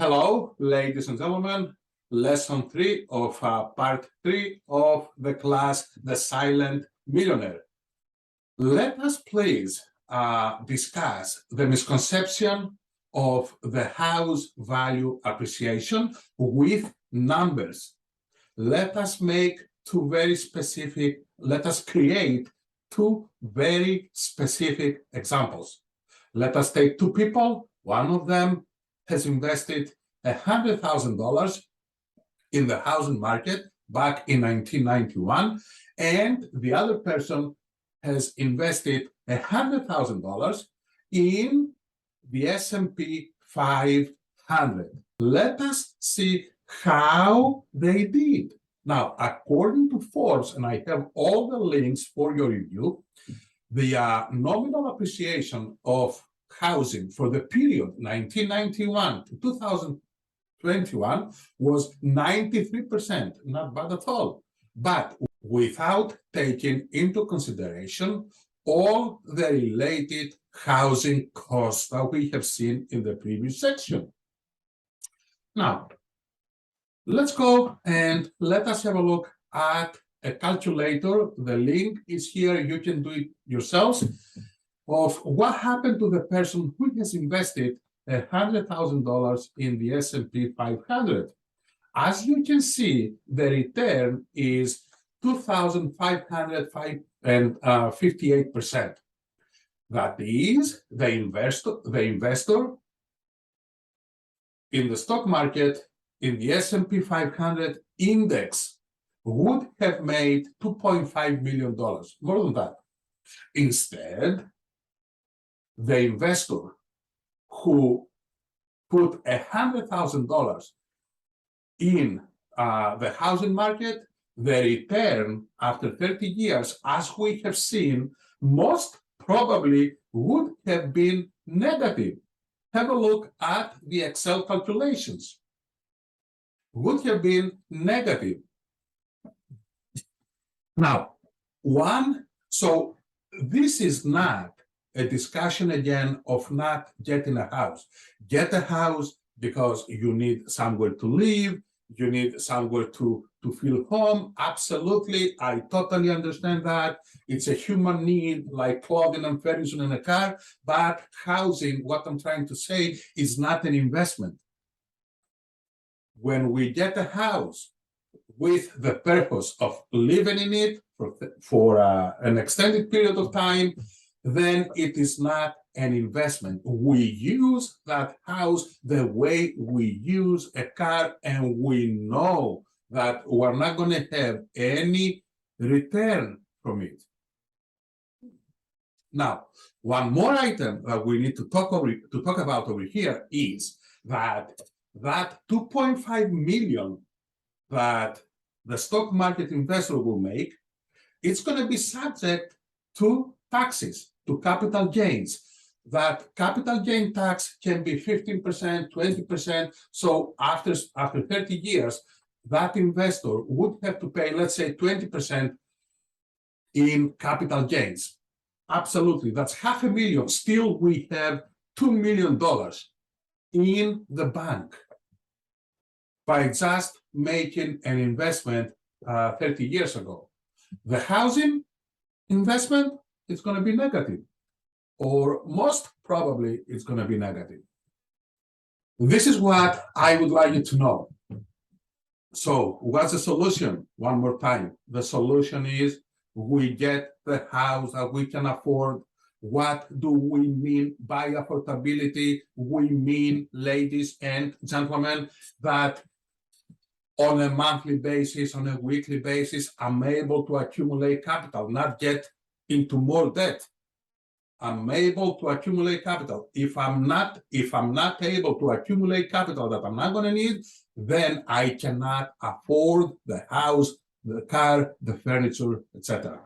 Hello, ladies and gentlemen. Lesson 3 of part 3 of the class, The Silent Millionaire. Let us please discuss the misconception of the house value appreciation with numbers. Let us create two very specific examples. Let us take two people. One of them has invested $100,000 in the housing market back in 1991, and the other person has invested $100,000 in the S&P 500. Let us see how they did. Now, according to Forbes, and I have all the links for your review, the nominal appreciation of housing for the period 1991 to 2021 was 93%, not bad at all, but without taking into consideration all the related housing costs that we have seen in the previous section. Now, let's go and let us have a look at a calculator. The link is here. You can do it yourselves. Of what happened to the person who has invested $100,000 in the S&P 500. As you can see, the return is 2,558%. That is, the investor in the stock market in the S&P 500 index would have made $2.5 million, more than that. Instead, the investor who put $100,000 in the housing market, the return after 30 years, as we have seen, most probably would have been negative. Have a look at the Excel calculations. Would have been negative. Now, so this is not a discussion again of not getting a house. Get a house because you need somewhere to live, you need somewhere to feel home. Absolutely, I totally understand that. It's a human need like clothing and furniture in a car, but housing, what I'm trying to say, is not an investment. When we get a house with the purpose of living in it for an extended period of time, then it is not an investment. We use that house the way we use a car, and we know that we're not going to have any return from it. Now, one more item that we need to talk about over here is that 2.5 million that the stock market investor will make, it's going to be subject to taxes, to capital gains. That capital gain tax can be 15%, 20%. So after 30 years, that investor would have to pay, let's say, 20% in capital gains. Absolutely, that's $500,000. Still, we have $2 million in the bank by just making an investment 30 years ago. The housing investment is going to be negative, or most probably it's going to be negative. This is what I would like you to know. So what's the solution? One more time. The solution is we get the house that we can afford. What do we mean by affordability? We mean, ladies and gentlemen, that on a monthly basis, on a weekly basis, I'm able to accumulate capital, not get into more debt. I'm able to accumulate capital. If I'm not able to accumulate capital that I'm not going to need, then I cannot afford the house, the car, the furniture, etc.